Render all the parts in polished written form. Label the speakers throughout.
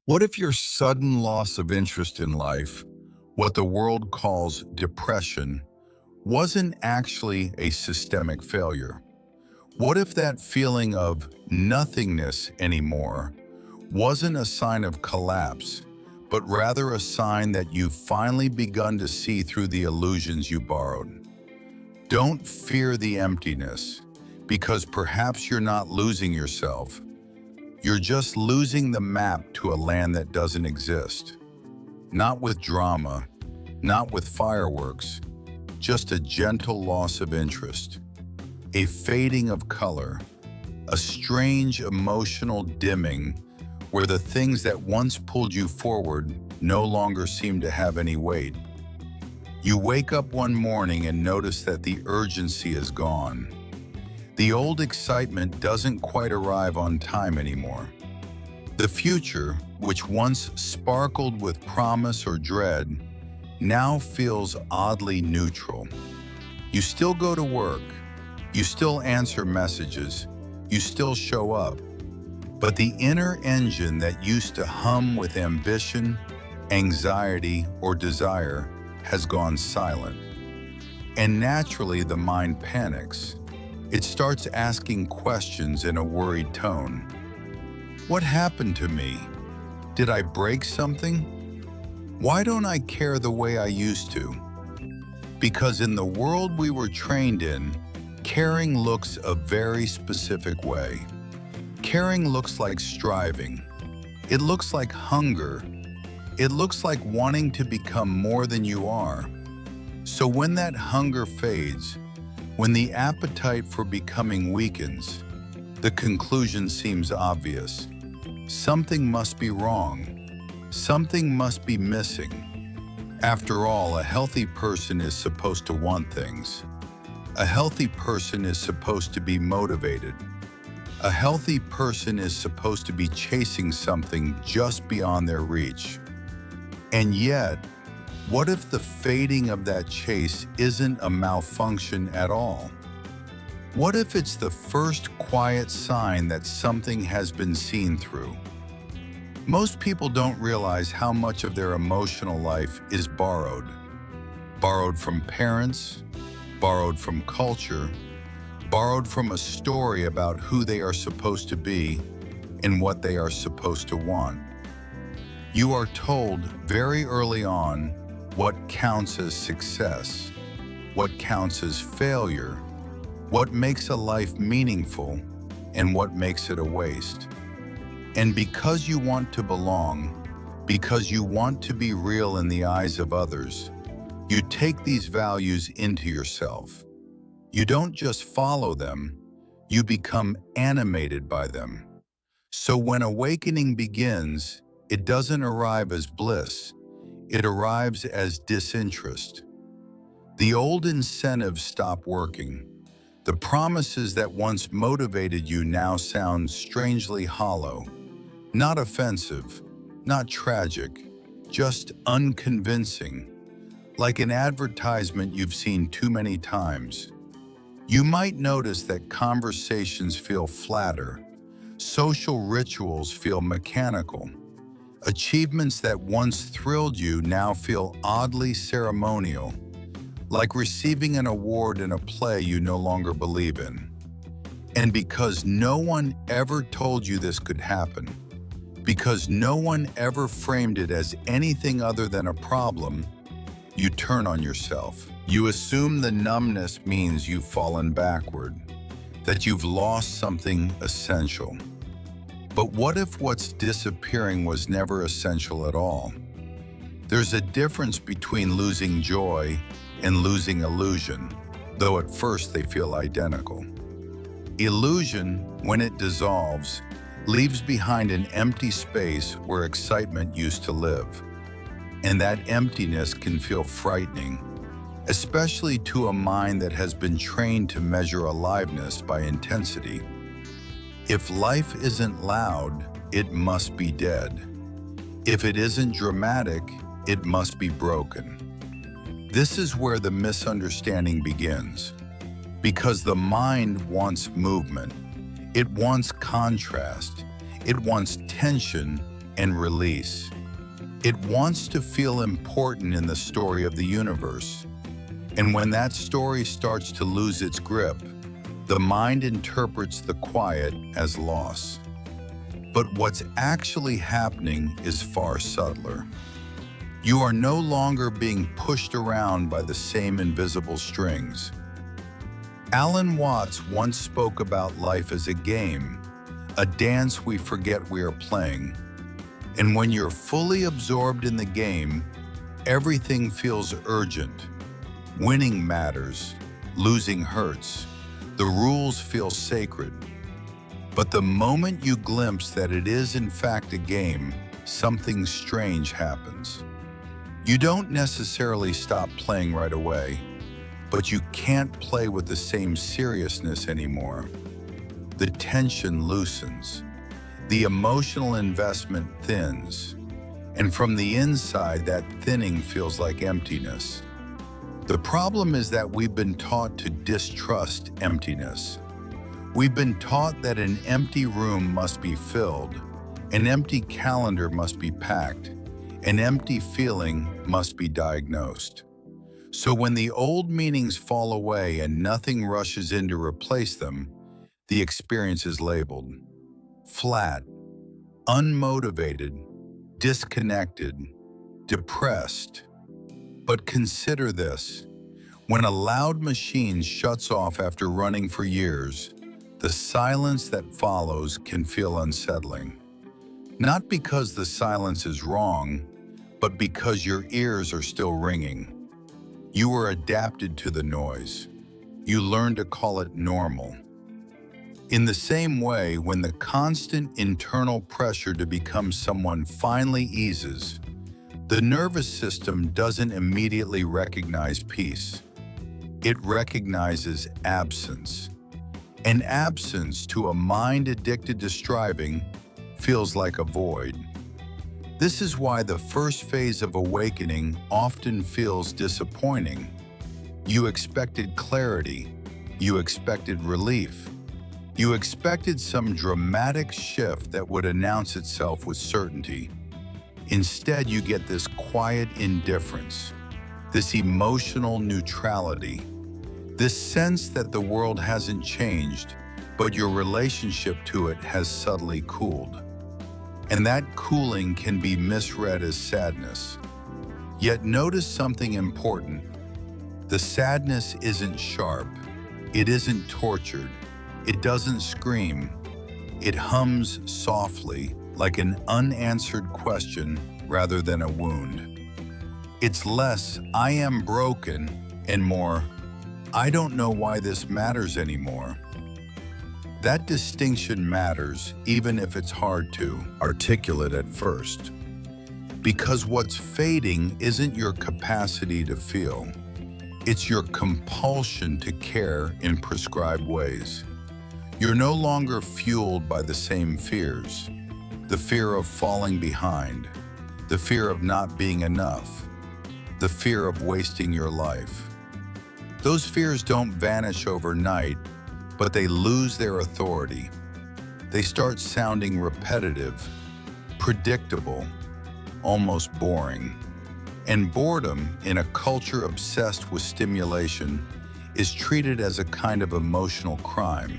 Speaker 1: What if your sudden loss of interest in life, what the world calls depression, wasn't actually a systemic failure? What if that feeling of nothingness anymore wasn't a sign of collapse, but rather a sign that you've finally begun to see through the illusions you borrowed? Don't fear the emptiness, because perhaps you're not losing yourself. You're just losing the map to a land that doesn't exist. Not with drama, not with fireworks, just a gentle loss of interest, a fading of color, a strange emotional dimming where the things that once pulled you forward no longer seem to have any weight. You wake up one morning and notice that the urgency is gone. The old excitement doesn't quite arrive on time anymore. The future, which once sparkled with promise or dread, now feels oddly neutral. You still go to work, you still answer messages, you still show up, but the inner engine that used to hum with ambition, anxiety, or desire has gone silent. And naturally, the mind panics. It starts asking questions in a worried tone. What happened to me? Did I break something? Why don't I care the way I used to? Because in the world we were trained in, caring looks a very specific way. Caring looks like striving. It looks like hunger. It looks like wanting to become more than you are. So when that hunger fades, when the appetite for becoming weakens, the conclusion seems obvious. Something must be wrong. Something must be missing. After all, a healthy person is supposed to want things. A healthy person is supposed to be motivated. A healthy person is supposed to be chasing something just beyond their reach. And yet, what if the fading of that chase isn't a malfunction at all? What if it's the first quiet sign that something has been seen through? Most people don't realize how much of their emotional life is borrowed. Borrowed from parents, borrowed from culture, borrowed from a story about who they are supposed to be and what they are supposed to want. You are told very early on what counts as success, what counts as failure, what makes a life meaningful, and what makes it a waste. And because you want to belong, because you want to be real in the eyes of others, you take these values into yourself. You don't just follow them, you become animated by them. So when awakening begins, it doesn't arrive as bliss. It arrives as disinterest. The old incentives stop working. The promises that once motivated you now sound strangely hollow. Not offensive, not tragic, just unconvincing. Like an advertisement you've seen too many times. You might notice that conversations feel flatter. Social rituals feel mechanical. Achievements that once thrilled you now feel oddly ceremonial, like receiving an award in a play you no longer believe in. And because no one ever told you this could happen, because no one ever framed it as anything other than a problem, you turn on yourself. You assume the numbness means you've fallen backward, that you've lost something essential. But what if what's disappearing was never essential at all? There's a difference between losing joy and losing illusion, though at first they feel identical. Illusion, when it dissolves, leaves behind an empty space where excitement used to live. And that emptiness can feel frightening, especially to a mind that has been trained to measure aliveness by intensity. If life isn't loud, it must be dead. If it isn't dramatic, it must be broken. This is where the misunderstanding begins. Because the mind wants movement, it wants contrast, it wants tension, and release. It wants to feel important in the story of the universe. And when that story starts to lose its grip, the mind interprets the quiet as loss. But what's actually happening is far subtler. You are no longer being pushed around by the same invisible strings. Alan Watts once spoke about life as a game, a dance we forget we are playing. And when you're fully absorbed in the game, everything feels urgent. Winning matters, losing hurts. The rules feel sacred. But the moment you glimpse that it is in fact a game, something strange happens. You don't necessarily stop playing right away, but you can't play with the same seriousness anymore. The tension loosens. The emotional investment thins. And from the inside, that thinning feels like emptiness. The problem is that we've been taught to distrust emptiness. We've been taught that an empty room must be filled, an empty calendar must be packed, an empty feeling must be diagnosed. So when the old meanings fall away and nothing rushes in to replace them, the experience is labeled flat, unmotivated, disconnected, depressed. But consider this. When a loud machine shuts off after running for years, the silence that follows can feel unsettling. Not because the silence is wrong, but because your ears are still ringing. You were adapted to the noise. You learned to call it normal. In the same way, when the constant internal pressure to become someone finally eases, the nervous system doesn't immediately recognize peace. It recognizes absence. And absence to a mind addicted to striving feels like a void. This is why the first phase of awakening often feels disappointing. You expected clarity. You expected relief. You expected some dramatic shift that would announce itself with certainty. Instead, you get this quiet indifference, this emotional neutrality, this sense that the world hasn't changed, but your relationship to it has subtly cooled. And that cooling can be misread as sadness. Yet notice something important. The sadness isn't sharp. It isn't tortured. It doesn't scream. It hums softly, like an unanswered question rather than a wound. It's less, "I am broken," and more, "I don't know why this matters anymore." That distinction matters, even if it's hard to articulate at first. Because what's fading isn't your capacity to feel. It's your compulsion to care in prescribed ways. You're no longer fueled by the same fears. The fear of falling behind, the fear of not being enough, the fear of wasting your life. Those fears don't vanish overnight, but they lose their authority. They start sounding repetitive, predictable, almost boring. And boredom, in a culture obsessed with stimulation, is treated as a kind of emotional crime.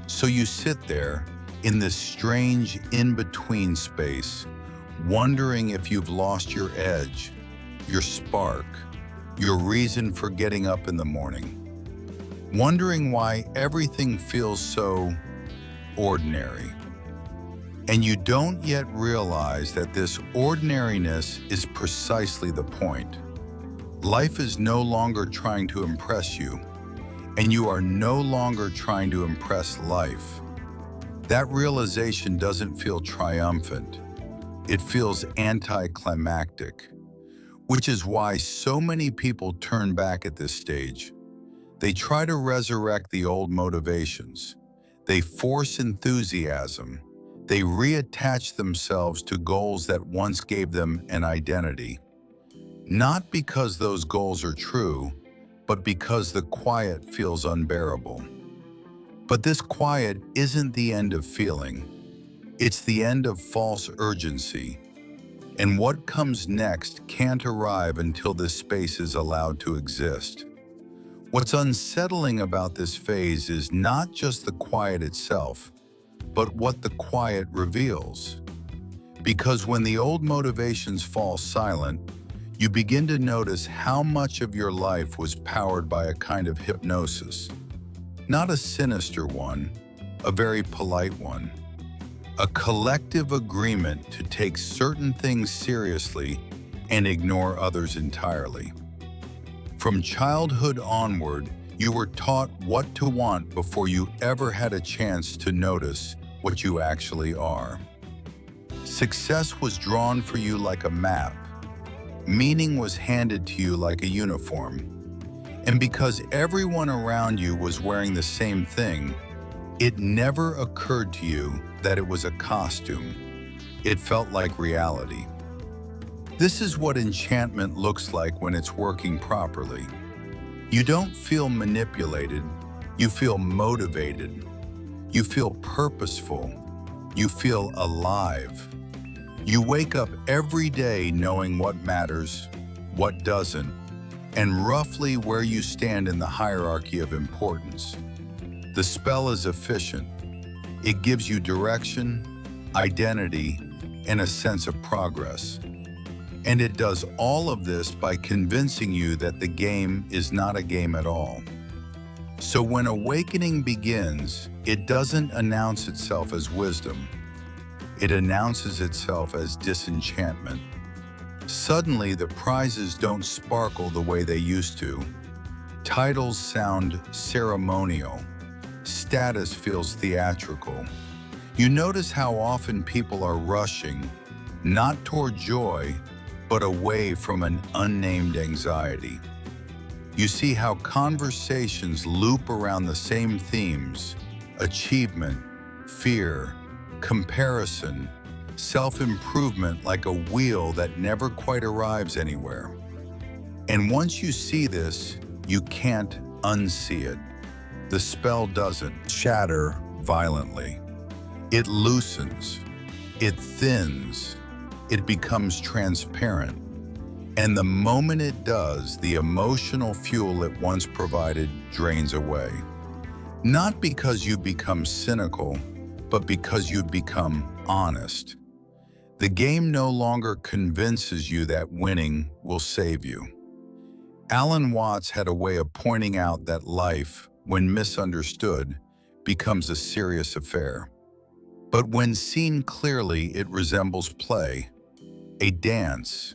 Speaker 1: So you sit there, in this strange in-between space, wondering if you've lost your edge, your spark, your reason for getting up in the morning. Wondering why everything feels so ordinary. And you don't yet realize that this ordinariness is precisely the point. Life is no longer trying to impress you, and you are no longer trying to impress life. That realization doesn't feel triumphant. It feels anticlimactic, which is why so many people turn back at this stage. They try to resurrect the old motivations. They force enthusiasm. They reattach themselves to goals that once gave them an identity. Not because those goals are true, but because the quiet feels unbearable. But this quiet isn't the end of feeling. It's the end of false urgency, and what comes next can't arrive until this space is allowed to exist. What's unsettling about this phase is not just the quiet itself, but what the quiet reveals. Because when the old motivations fall silent, you begin to notice how much of your life was powered by a kind of hypnosis. Not a sinister one, a very polite one. A collective agreement to take certain things seriously and ignore others entirely. From childhood onward, you were taught what to want before you ever had a chance to notice what you actually are. Success was drawn for you like a map. Meaning was handed to you like a uniform. And because everyone around you was wearing the same thing, it never occurred to you that it was a costume. It felt like reality. This is what enchantment looks like when it's working properly. You don't feel manipulated, you feel motivated. You feel purposeful. You feel alive. You wake up every day knowing what matters, what doesn't, and roughly where you stand in the hierarchy of importance. The spell is efficient. It gives you direction, identity, and a sense of progress. And it does all of this by convincing you that the game is not a game at all. So when awakening begins, it doesn't announce itself as wisdom. It announces itself as disenchantment. Suddenly, the prizes don't sparkle the way they used to. Titles sound ceremonial. Status feels theatrical. You notice how often people are rushing, not toward joy, but away from an unnamed anxiety. You see how conversations loop around the same themes: achievement, fear, comparison, self-improvement, like a wheel that never quite arrives anywhere. And once you see this, you can't unsee it. The spell doesn't shatter violently. It loosens, it thins, it becomes transparent. And the moment it does, the emotional fuel it once provided drains away. Not because you become cynical, but because you become honest. The game no longer convinces you that winning will save you. Alan Watts had a way of pointing out that life, when misunderstood, becomes a serious affair. But when seen clearly, it resembles play, a dance,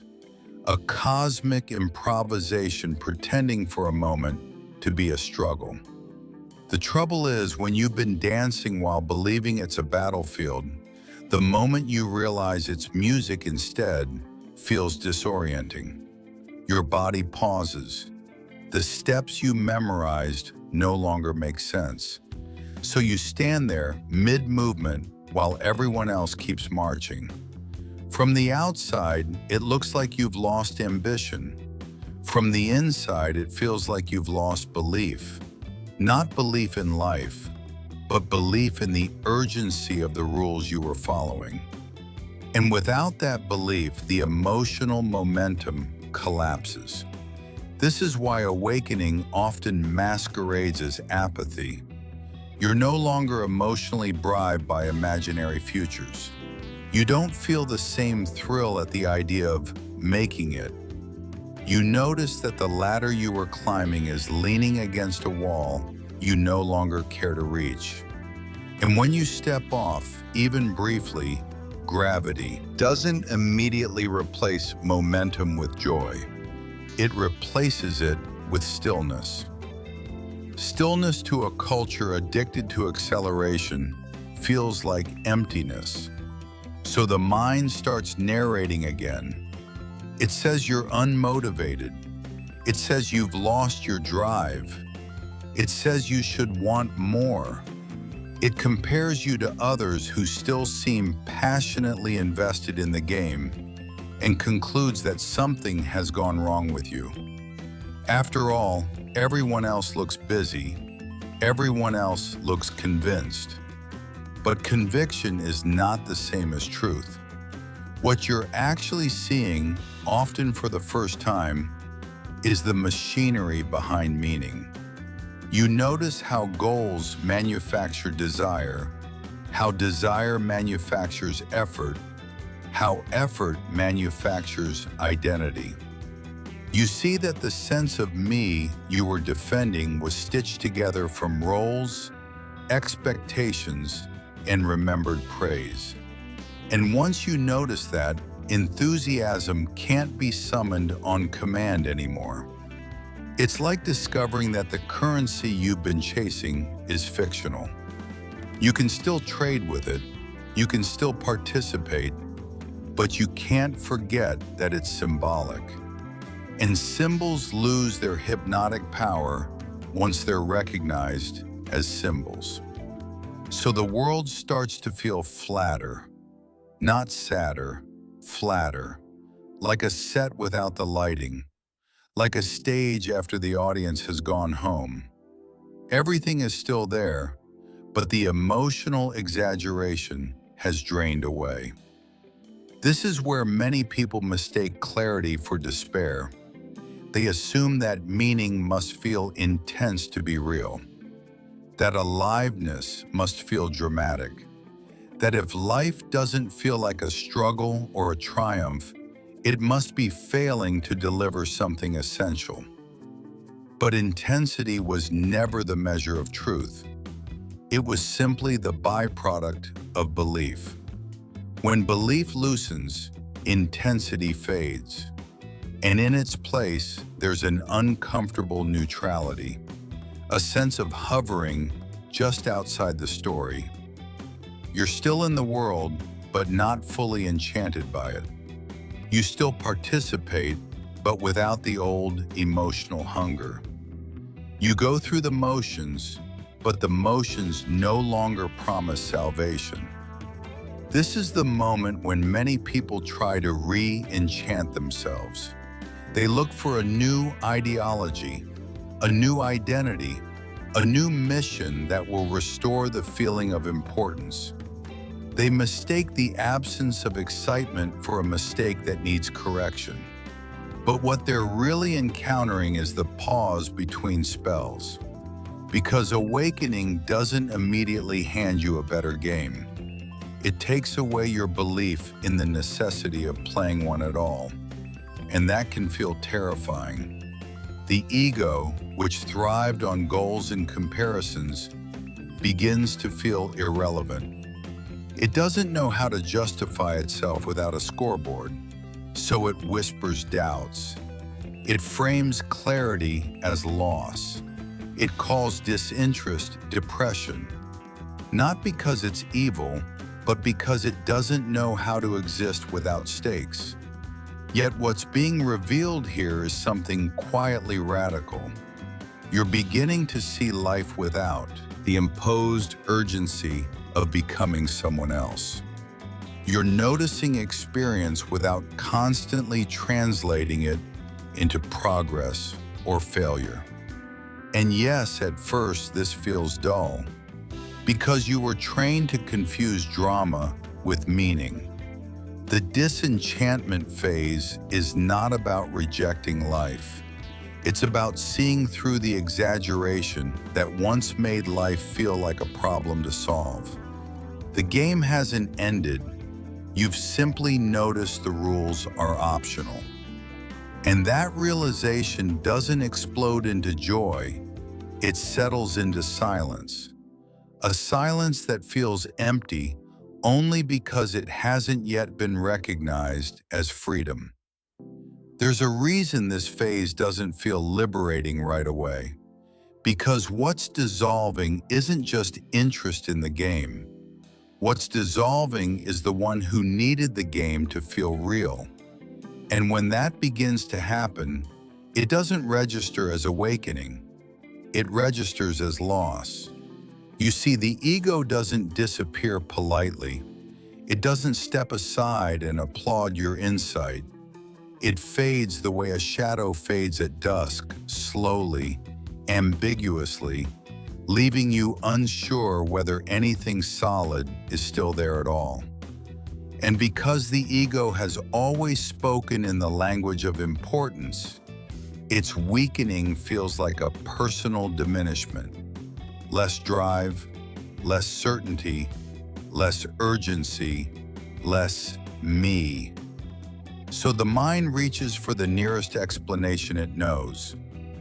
Speaker 1: a cosmic improvisation pretending for a moment to be a struggle. The trouble is, when you've been dancing while believing it's a battlefield, the moment you realize it's music instead feels disorienting. Your body pauses. The steps you memorized no longer make sense. So you stand there mid-movement while everyone else keeps marching. From the outside, it looks like you've lost ambition. From the inside, it feels like you've lost belief. Not belief in life, but belief in the urgency of the rules you were following. And without that belief, the emotional momentum collapses. This is why awakening often masquerades as apathy. You're no longer emotionally bribed by imaginary futures. You don't feel the same thrill at the idea of making it. You notice that the ladder you were climbing is leaning against a wall you no longer care to reach. And when you step off, even briefly, gravity doesn't immediately replace momentum with joy. It replaces it with stillness. Stillness to a culture addicted to acceleration feels like emptiness. So the mind starts narrating again. It says you're unmotivated. It says you've lost your drive. It says you should want more. It compares you to others who still seem passionately invested in the game and concludes that something has gone wrong with you. After all, everyone else looks busy. Everyone else looks convinced. But conviction is not the same as truth. What you're actually seeing, often for the first time, is the machinery behind meaning. You notice how goals manufacture desire, how desire manufactures effort, how effort manufactures identity. You see that the sense of me you were defending was stitched together from roles, expectations, and remembered praise. And once you notice that, enthusiasm can't be summoned on command anymore. It's like discovering that the currency you've been chasing is fictional. You can still trade with it, you can still participate, but you can't forget that it's symbolic. And symbols lose their hypnotic power once they're recognized as symbols. So the world starts to feel flatter, not sadder, flatter, like a set without the lighting, like a stage after the audience has gone home. Everything is still there, but the emotional exaggeration has drained away. This is where many people mistake clarity for despair. They assume that meaning must feel intense to be real, that aliveness must feel dramatic, that if life doesn't feel like a struggle or a triumph, it must be failing to deliver something essential. But intensity was never the measure of truth. It was simply the byproduct of belief. When belief loosens, intensity fades. And in its place, there's an uncomfortable neutrality, a sense of hovering just outside the story. You're still in the world, but not fully enchanted by it. You still participate, but without the old emotional hunger. You go through the motions, but the motions no longer promise salvation. This is the moment when many people try to re-enchant themselves. They look for a new ideology, a new identity, a new mission that will restore the feeling of importance. They mistake the absence of excitement for a mistake that needs correction. But what they're really encountering is the pause between spells. Because awakening doesn't immediately hand you a better game. It takes away your belief in the necessity of playing one at all. And that can feel terrifying. The ego, which thrived on goals and comparisons, begins to feel irrelevant. It doesn't know how to justify itself without a scoreboard, so it whispers doubts. It frames clarity as loss. It calls disinterest depression, not because it's evil, but because it doesn't know how to exist without stakes. Yet what's being revealed here is something quietly radical. You're beginning to see life without the imposed urgency of becoming someone else. You're noticing experience without constantly translating it into progress or failure. And yes, at first this feels dull, because you were trained to confuse drama with meaning. The disenchantment phase is not about rejecting life. It's about seeing through the exaggeration that once made life feel like a problem to solve. The game hasn't ended. You've simply noticed the rules are optional. And that realization doesn't explode into joy. It settles into silence. A silence that feels empty only because it hasn't yet been recognized as freedom. There's a reason this phase doesn't feel liberating right away. Because what's dissolving isn't just interest in the game. What's dissolving is the one who needed the game to feel real. And when that begins to happen, it doesn't register as awakening. It registers as loss. You see, the ego doesn't disappear politely. It doesn't step aside and applaud your insight. It fades the way a shadow fades at dusk, slowly, ambiguously, leaving you unsure whether anything solid is still there at all. And because the ego has always spoken in the language of importance, its weakening feels like a personal diminishment. Less drive, less certainty, less urgency, less me. So the mind reaches for the nearest explanation it knows.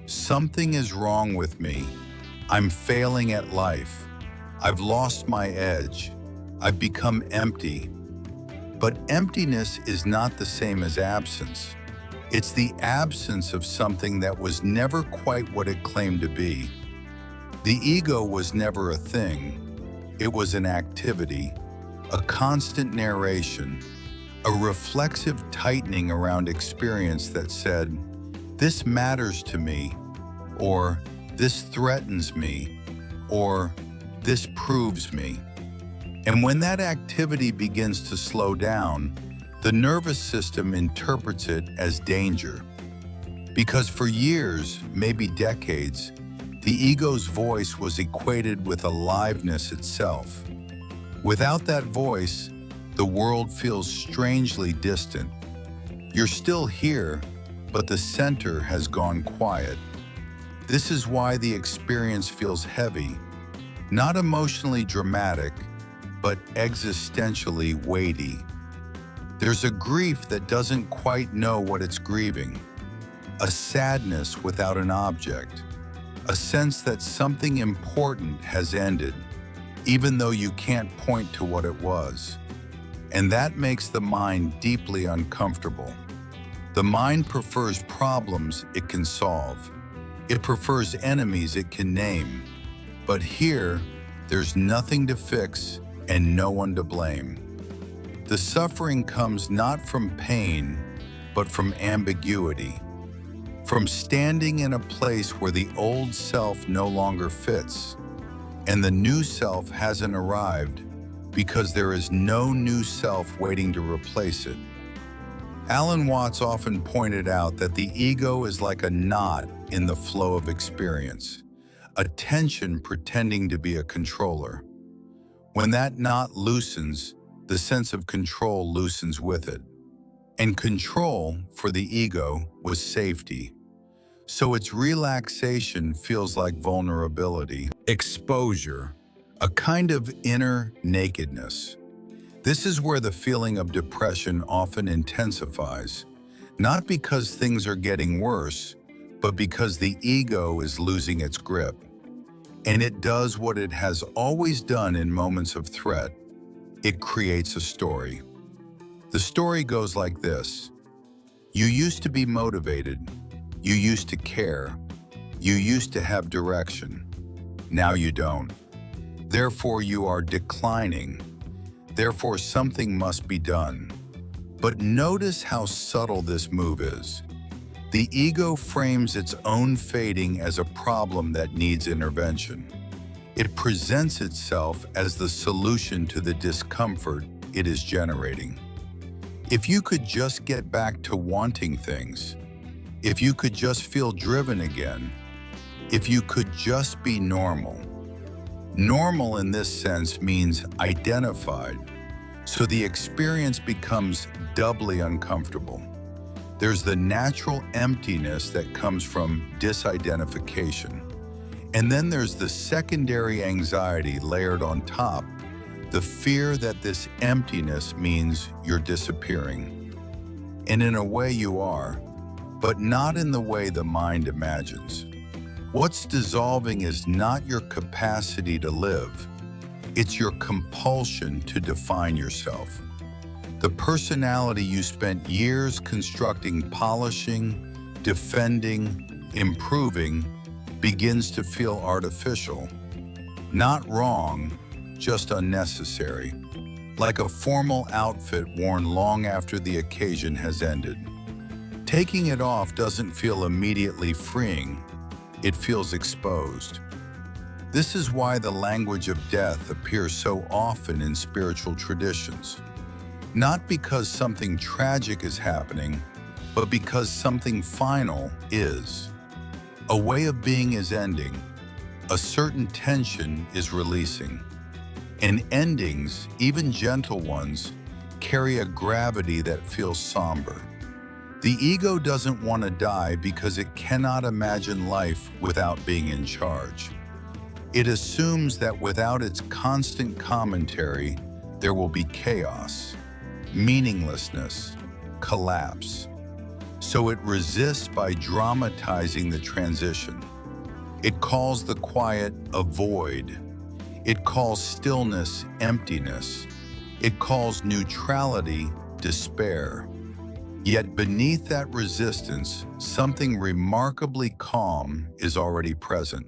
Speaker 1: Something is wrong with me. I'm failing at life. I've lost my edge. I've become empty. But emptiness is not the same as absence. It's the absence of something that was never quite what it claimed to be. The ego was never a thing. It was an activity, a constant narration, a reflexive tightening around experience that said, "This matters to me," or "This threatens me," or "This proves me." And when that activity begins to slow down, the nervous system interprets it as danger. Because for years, maybe decades, the ego's voice was equated with aliveness itself. Without that voice, the world feels strangely distant. You're still here, but the center has gone quiet. This is why the experience feels heavy, not emotionally dramatic, but existentially weighty. There's a grief that doesn't quite know what it's grieving, a sadness without an object, a sense that something important has ended, even though you can't point to what it was. And that makes the mind deeply uncomfortable. The mind prefers problems it can solve. It prefers enemies it can name. But here, there's nothing to fix and no one to blame. The suffering comes not from pain, but from ambiguity, from standing in a place where the old self no longer fits, and the new self hasn't arrived because there is no new self waiting to replace it. Alan Watts often pointed out that the ego is like a knot in the flow of experience, a tension pretending to be a controller. When that knot loosens, the sense of control loosens with it. And control, for the ego, was safety. So its relaxation feels like vulnerability, exposure, a kind of inner nakedness. This is where the feeling of depression often intensifies, not because things are getting worse, but because the ego is losing its grip. And it does what it has always done in moments of threat. It creates a story. The story goes like this. You used to be motivated. You used to care. You used to have direction. Now you don't. Therefore, you are declining. Therefore, something must be done. But notice how subtle this move is. The ego frames its own fading as a problem that needs intervention. It presents itself as the solution to the discomfort it is generating. If you could just get back to wanting things, if you could just feel driven again, if you could just be normal. Normal in this sense means identified, so the experience becomes doubly uncomfortable. There's the natural emptiness that comes from disidentification. And then there's the secondary anxiety layered on top, the fear that this emptiness means you're disappearing. And in a way you are, but not in the way the mind imagines. What's dissolving is not your capacity to live. It's your compulsion to define yourself. The personality you spent years constructing, polishing, defending, improving, begins to feel artificial. Not wrong, just unnecessary. Like a formal outfit worn long after the occasion has ended. Taking it off doesn't feel immediately freeing. It feels exposed. This is why the language of death appears so often in spiritual traditions. Not because something tragic is happening, but because something final is. A way of being is ending. A certain tension is releasing. And endings, even gentle ones, carry a gravity that feels somber. The ego doesn't want to die because it cannot imagine life without being in charge. It assumes that without its constant commentary, there will be chaos, meaninglessness, collapse. So it resists by dramatizing the transition. It calls the quiet a void. It calls stillness emptiness. It calls neutrality despair. Yet beneath that resistance, something remarkably calm is already present.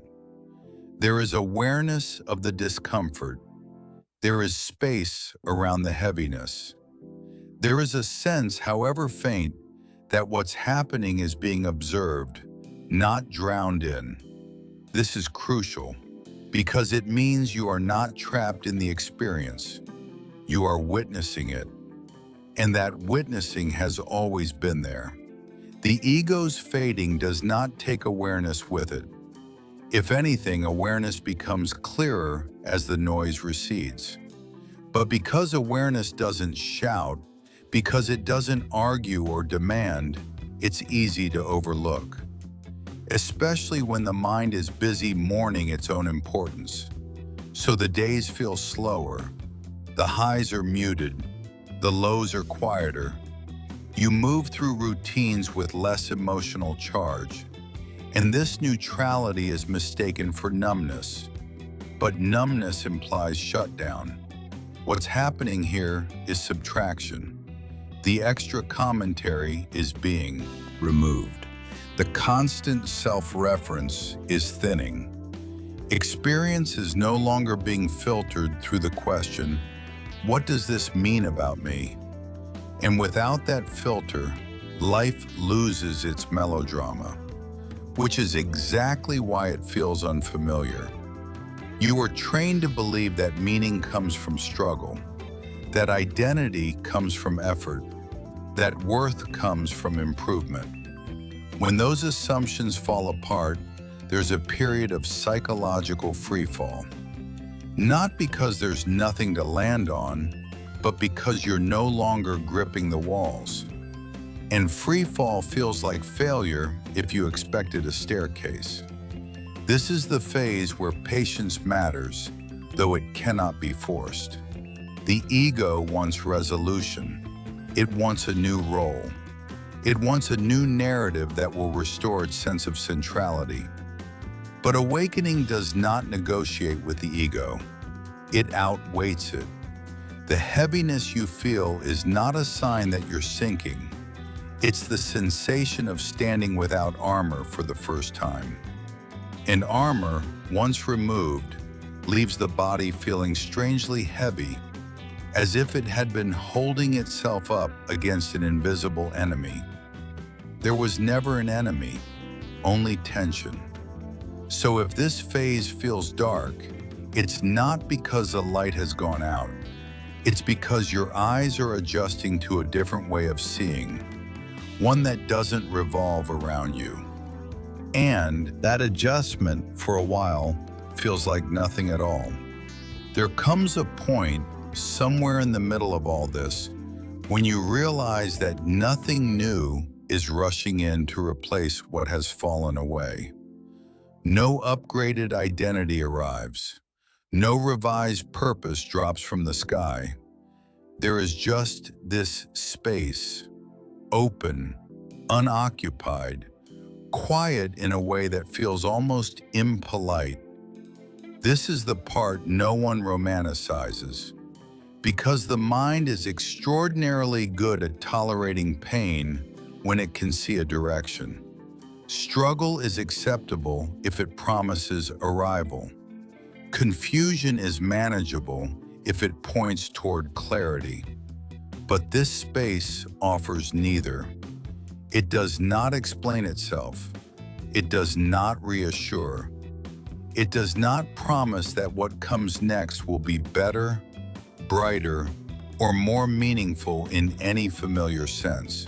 Speaker 1: There is awareness of the discomfort. There is space around the heaviness. There is a sense, however faint, that what's happening is being observed, not drowned in. This is crucial because it means you are not trapped in the experience. You are witnessing it. And that witnessing has always been there. The ego's fading does not take awareness with it. If anything, awareness becomes clearer as the noise recedes. But because awareness doesn't shout, because it doesn't argue or demand, it's easy to overlook. Especially when the mind is busy mourning its own importance. So the days feel slower, the highs are muted, the lows are quieter. You move through routines with less emotional charge. And this neutrality is mistaken for numbness. But numbness implies shutdown. What's happening here is subtraction. The extra commentary is being removed. The constant self-reference is thinning. Experience is no longer being filtered through the question, what does this mean about me? And without that filter, life loses its melodrama, which is exactly why it feels unfamiliar. You are trained to believe that meaning comes from struggle, that identity comes from effort, that worth comes from improvement. When those assumptions fall apart, there's a period of psychological freefall. Not because there's nothing to land on, but because you're no longer gripping the walls. And freefall feels like failure if you expected a staircase. This is the phase where patience matters, though it cannot be forced. The ego wants resolution. It wants a new role. It wants a new narrative that will restore its sense of centrality. But awakening does not negotiate with the ego. It outweights it. The heaviness you feel is not a sign that you're sinking. It's the sensation of standing without armor for the first time. And armor, once removed, leaves the body feeling strangely heavy, as if it had been holding itself up against an invisible enemy. There was never an enemy, only tension. So if this phase feels dark, it's not because the light has gone out. It's because your eyes are adjusting to a different way of seeing, one that doesn't revolve around you. And that adjustment, for a while, feels like nothing at all. There comes a point, somewhere in the middle of all this, when you realize that nothing new is rushing in to replace what has fallen away. No upgraded identity arrives. No revised purpose drops from the sky. There is just this space, open, unoccupied, quiet in a way that feels almost impolite. This is the part no one romanticizes, because the mind is extraordinarily good at tolerating pain when it can see a direction. Struggle is acceptable if it promises arrival. Confusion is manageable if it points toward clarity. But this space offers neither. It does not explain itself. It does not reassure. It does not promise that what comes next will be better, brighter, or more meaningful in any familiar sense.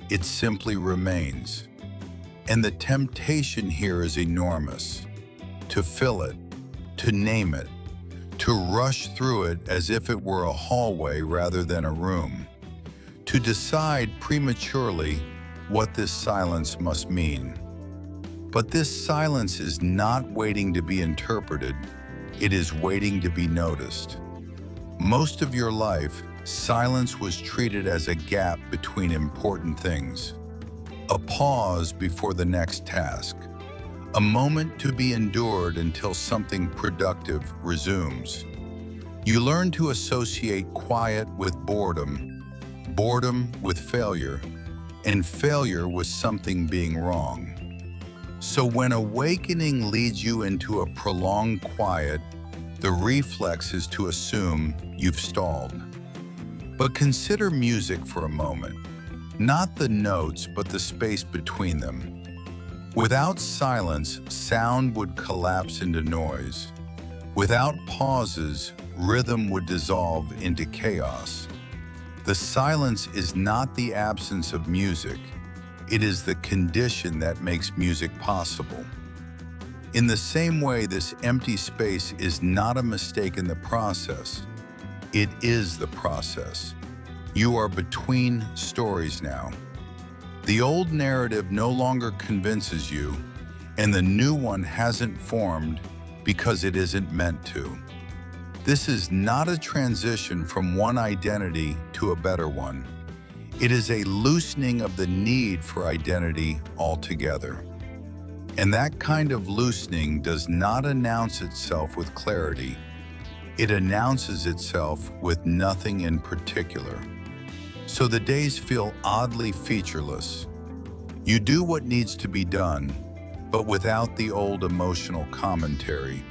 Speaker 1: It simply remains. And the temptation here is enormous. to fill it, to name it, to rush through it as if it were a hallway rather than a room, to decide prematurely what this silence must mean. But this silence is not waiting to be interpreted, it is waiting to be noticed. Most of your life, silence was treated as a gap between important things, a pause before the next task, a moment to be endured until something productive resumes. You learn to associate quiet with boredom, boredom with failure, and failure with something being wrong. So when awakening leads you into a prolonged quiet, the reflex is to assume you've stalled. But consider music for a moment, not the notes, but the space between them. Without silence, sound would collapse into noise. Without pauses, rhythm would dissolve into chaos. The silence is not the absence of music. It is the condition that makes music possible. In the same way, this empty space is not a mistake in the process. It is the process. You are between stories now. The old narrative no longer convinces you, and the new one hasn't formed because it isn't meant to. This is not a transition from one identity to a better one. It is a loosening of the need for identity altogether. And that kind of loosening does not announce itself with clarity. It announces itself with nothing in particular. So the days feel oddly featureless. You do what needs to be done, but without the old emotional commentary.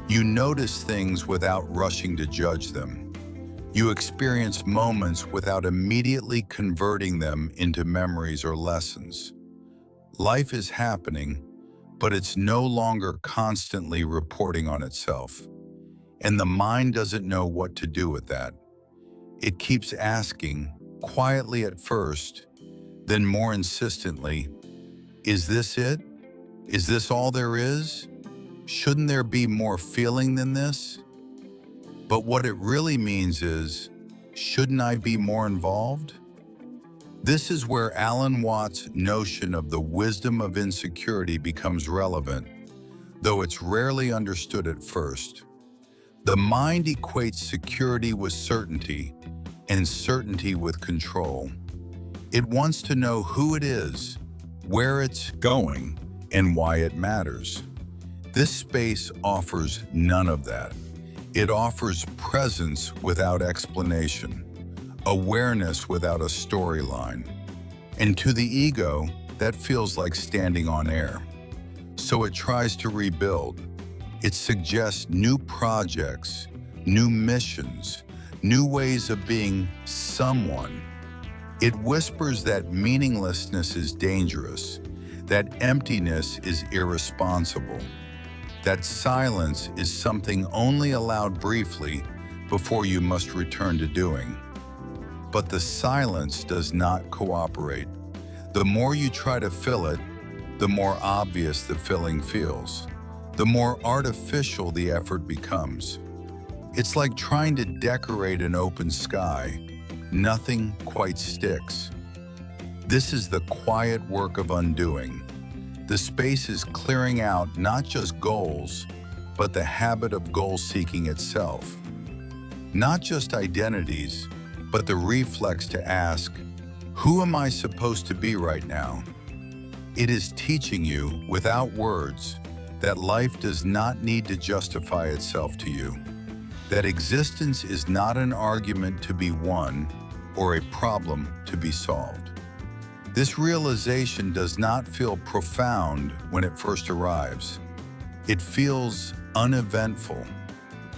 Speaker 1: You notice things without rushing to judge them. You experience moments without immediately converting them into memories or lessons. Life is happening, but it's no longer constantly reporting on itself. And the mind doesn't know what to do with that. It keeps asking, quietly at first, then more insistently, is this it? Is this all there is? Shouldn't there be more feeling than this? But what it really means is, shouldn't I be more involved? This is where Alan Watts' notion of the wisdom of insecurity becomes relevant, though it's rarely understood at first. The mind equates security with certainty, and certainty with control. It wants to know who it is, where it's going, and why it matters. This space offers none of that. It offers presence without explanation, awareness without a storyline. And to the ego, that feels like standing on air. So it tries to rebuild. It suggests new projects, new missions, new ways of being someone. It whispers that meaninglessness is dangerous, that emptiness is irresponsible, that silence is something only allowed briefly before you must return to doing. But the silence does not cooperate. The more you try to fill it, the more obvious the filling feels, the more artificial the effort becomes. It's like trying to decorate an open sky. Nothing quite sticks. This is the quiet work of undoing. The space is clearing out not just goals, but the habit of goal-seeking itself. Not just identities, but the reflex to ask, who am I supposed to be right now? It is teaching you, without words, that life does not need to justify itself to you. That existence is not an argument to be won or a problem to be solved. This realization does not feel profound when it first arrives. It feels uneventful,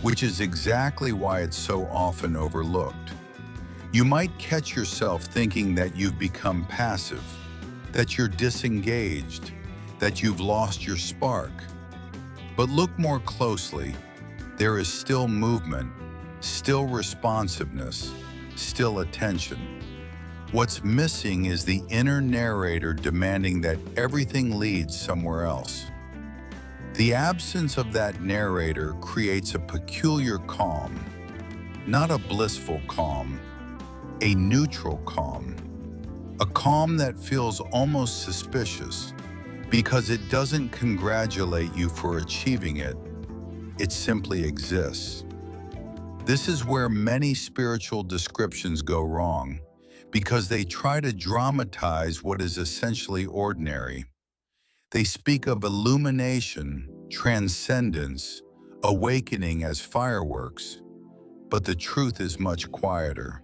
Speaker 1: which is exactly why it's so often overlooked. You might catch yourself thinking that you've become passive, that you're disengaged, that you've lost your spark. But look more closely. There is still movement, still responsiveness, still attention. What's missing is the inner narrator demanding that everything leads somewhere else. The absence of that narrator creates a peculiar calm, not a blissful calm, a neutral calm. A calm that feels almost suspicious because it doesn't congratulate you for achieving it, it simply exists. This is where many spiritual descriptions go wrong, because they try to dramatize what is essentially ordinary. They speak of illumination, transcendence, awakening as fireworks, but the truth is much quieter.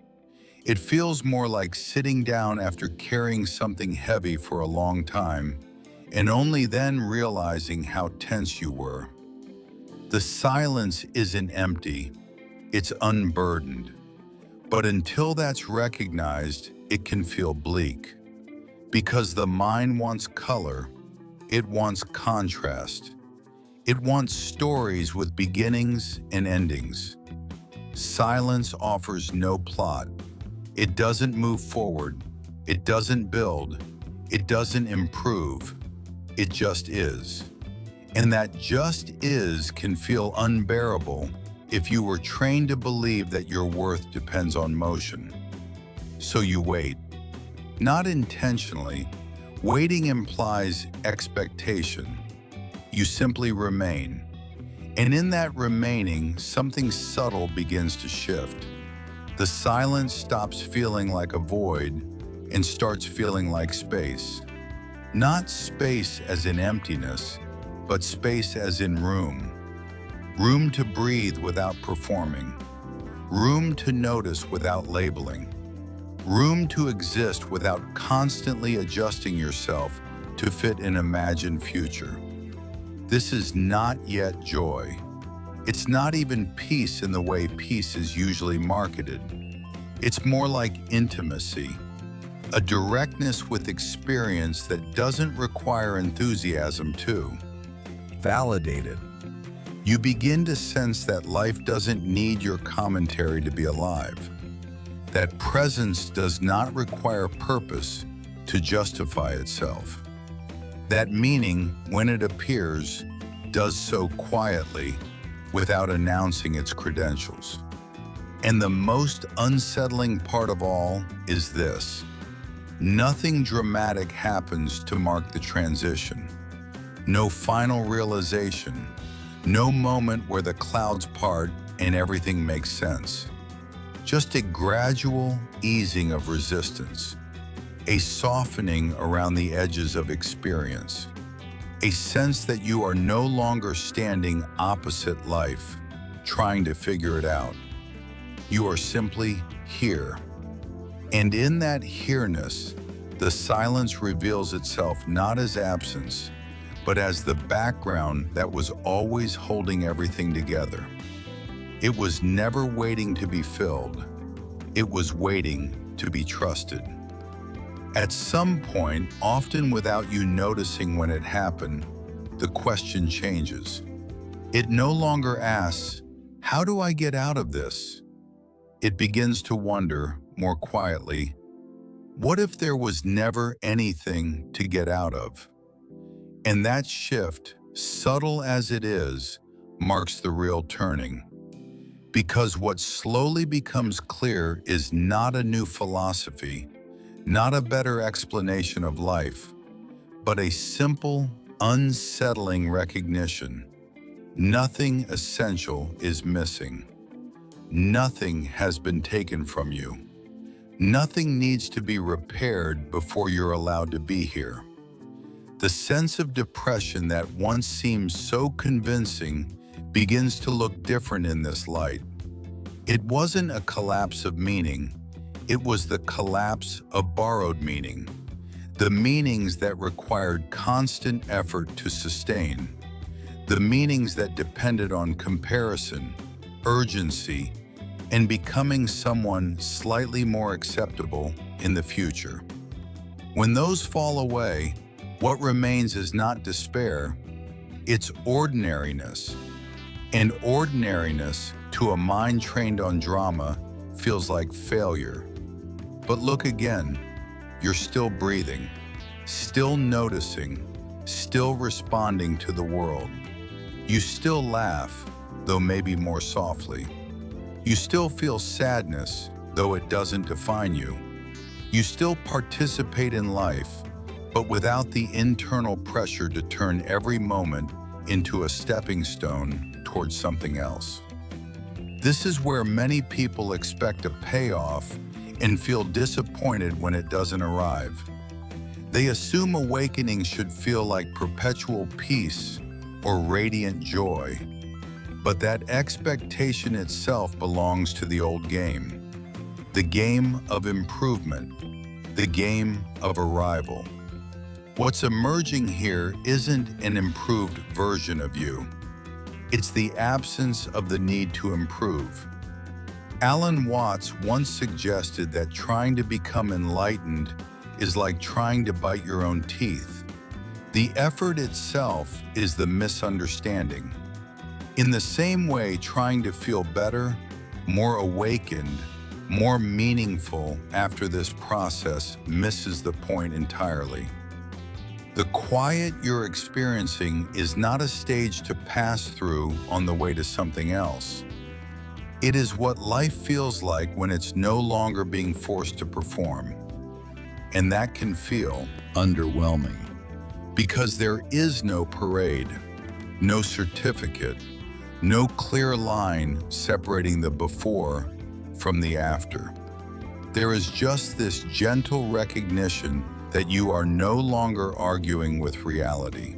Speaker 1: It feels more like sitting down after carrying something heavy for a long time, and only then realizing how tense you were. The silence isn't empty, it's unburdened. But until that's recognized, it can feel bleak. Because the mind wants color, it wants contrast. It wants stories with beginnings and endings. Silence offers no plot. It doesn't move forward. It doesn't build. It doesn't improve. It just is. And that just is can feel unbearable if you were trained to believe that your worth depends on motion. So you wait. Not intentionally. Waiting implies expectation. You simply remain. And in that remaining, something subtle begins to shift. The silence stops feeling like a void and starts feeling like space. Not space as in emptiness, but space as in room. Room to breathe without performing. Room to notice without labeling. Room to exist without constantly adjusting yourself to fit an imagined future. This is not yet joy. It's not even peace in the way peace is usually marketed. It's more like intimacy, a directness with experience that doesn't require enthusiasm to validate it. You begin to sense that life doesn't need your commentary to be alive, that presence does not require purpose to justify itself, that meaning, when it appears, does so quietly, without announcing its credentials. And the most unsettling part of all is this: nothing dramatic happens to mark the transition. No final realization, no moment where the clouds part and everything makes sense. Just a gradual easing of resistance, a softening around the edges of experience, a sense that you are no longer standing opposite life, trying to figure it out. You are simply here. And in that here-ness, the silence reveals itself not as absence, but as the background that was always holding everything together. It was never waiting to be filled. It was waiting to be trusted. At some point, often without you noticing when it happened, the question changes. It no longer asks, "How do I get out of this?" It begins to wonder, more quietly, what if there was never anything to get out of? And that shift, subtle as it is, marks the real turning. Because what slowly becomes clear is not a new philosophy, not a better explanation of life, but a simple, unsettling recognition. Nothing essential is missing. Nothing has been taken from you. Nothing needs to be repaired before you're allowed to be here. The sense of depression that once seemed so convincing begins to look different in this light. It wasn't a collapse of meaning. It was the collapse of borrowed meaning. The meanings that required constant effort to sustain. The meanings that depended on comparison, urgency, and becoming someone slightly more acceptable in the future. When those fall away, what remains is not despair, it's ordinariness. And ordinariness, to a mind trained on drama, feels like failure. But look again, you're still breathing, still noticing, still responding to the world. You still laugh, though maybe more softly. You still feel sadness, though it doesn't define you. You still participate in life, but without the internal pressure to turn every moment into a stepping stone towards something else. This is where many people expect a payoff and feel disappointed when it doesn't arrive. They assume awakening should feel like perpetual peace or radiant joy, but that expectation itself belongs to the old game, the game of improvement, the game of arrival. What's emerging here isn't an improved version of you. It's the absence of the need to improve. Alan Watts once suggested that trying to become enlightened is like trying to bite your own teeth. The effort itself is the misunderstanding. In the same way, trying to feel better, more awakened, more meaningful after this process misses the point entirely. The quiet you're experiencing is not a stage to pass through on the way to something else. It is what life feels like when it's no longer being forced to perform. And that can feel underwhelming, because there is no parade, no certificate, no clear line separating the before from the after. There is just this gentle recognition that you are no longer arguing with reality.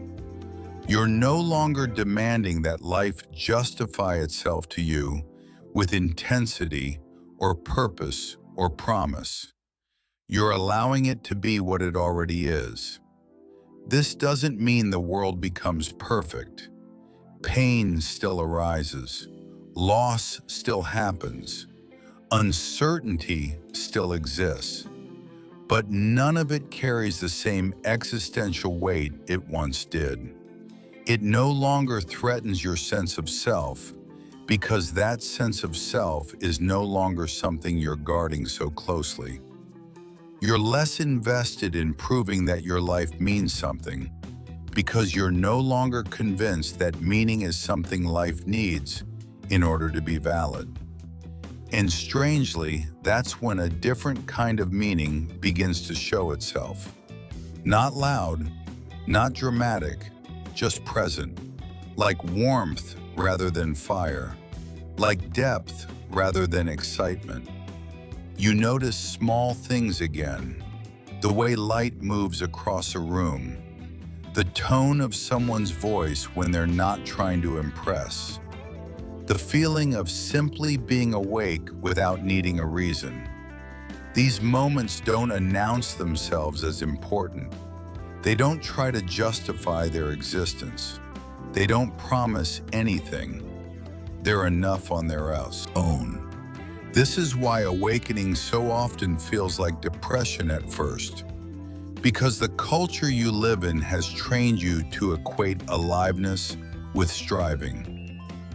Speaker 1: You're no longer demanding that life justify itself to you with intensity or purpose or promise. You're allowing it to be what it already is. This doesn't mean the world becomes perfect. Pain still arises. Loss still happens. Uncertainty still exists. But none of it carries the same existential weight it once did. It no longer threatens your sense of self, because that sense of self is no longer something you're guarding so closely. You're less invested in proving that your life means something, because you're no longer convinced that meaning is something life needs in order to be valid. And strangely, that's when a different kind of meaning begins to show itself. Not loud, not dramatic, just present, like warmth rather than fire, like depth rather than excitement. You notice small things again, the way light moves across a room, the tone of someone's voice when they're not trying to impress, the feeling of simply being awake without needing a reason. These moments don't announce themselves as important. They don't try to justify their existence. They don't promise anything. They're enough on their own. This is why awakening so often feels like depression at first, because the culture you live in has trained you to equate aliveness with striving.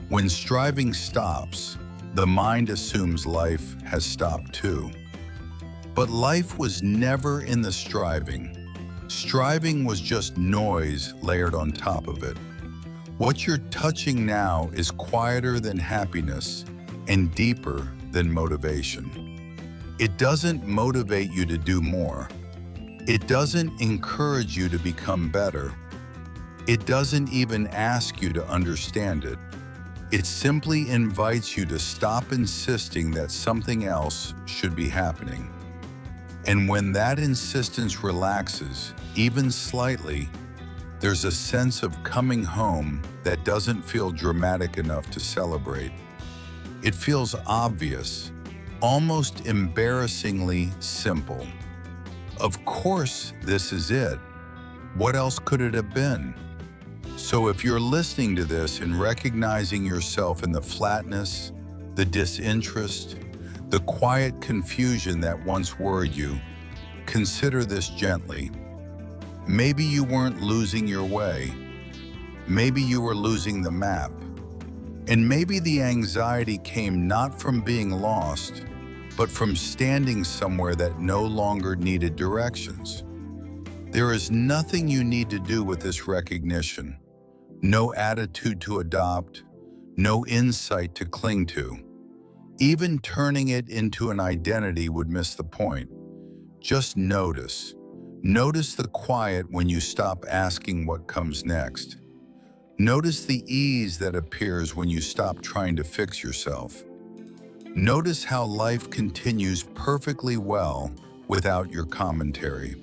Speaker 1: When striving stops, the mind assumes life has stopped too. But life was never in the striving. Striving was just noise layered on top of it. What you're touching now is quieter than happiness and deeper than motivation. It doesn't motivate you to do more. It doesn't encourage you to become better. It doesn't even ask you to understand it. It simply invites you to stop insisting that something else should be happening. And when that insistence relaxes, even slightly, there's a sense of coming home that doesn't feel dramatic enough to celebrate. It feels obvious, almost embarrassingly simple. Of course, this is it. What else could it have been? So if you're listening to this and recognizing yourself in the flatness, the disinterest, the quiet confusion that once worried you, consider this gently. Maybe you weren't losing your way. Maybe you were losing the map. And maybe the anxiety came not from being lost, but from standing somewhere that no longer needed directions. There is nothing you need to do with this recognition. no attitude to adopt, no insight to cling to. Even turning it into an identity would miss the point. Just notice. Notice the quiet when you stop asking what comes next. Notice the ease that appears when you stop trying to fix yourself. Notice how life continues perfectly well without your commentary.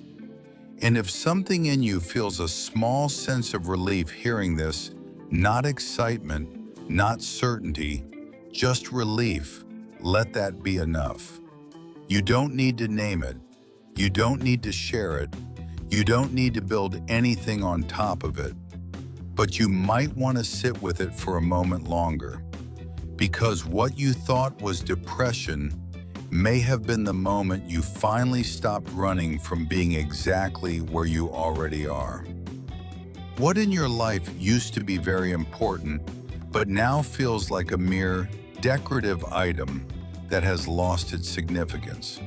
Speaker 1: And if something in you feels a small sense of relief hearing this, not excitement, not certainty, just relief, let that be enough. You don't need to name it. You don't need to share it. You don't need to build anything on top of it. But you might want to sit with it for a moment longer. Because what you thought was depression may have been the moment you finally stopped running from being exactly where you already are. What in your life used to be very important, but now feels like a mere decorative item that has lost its significance?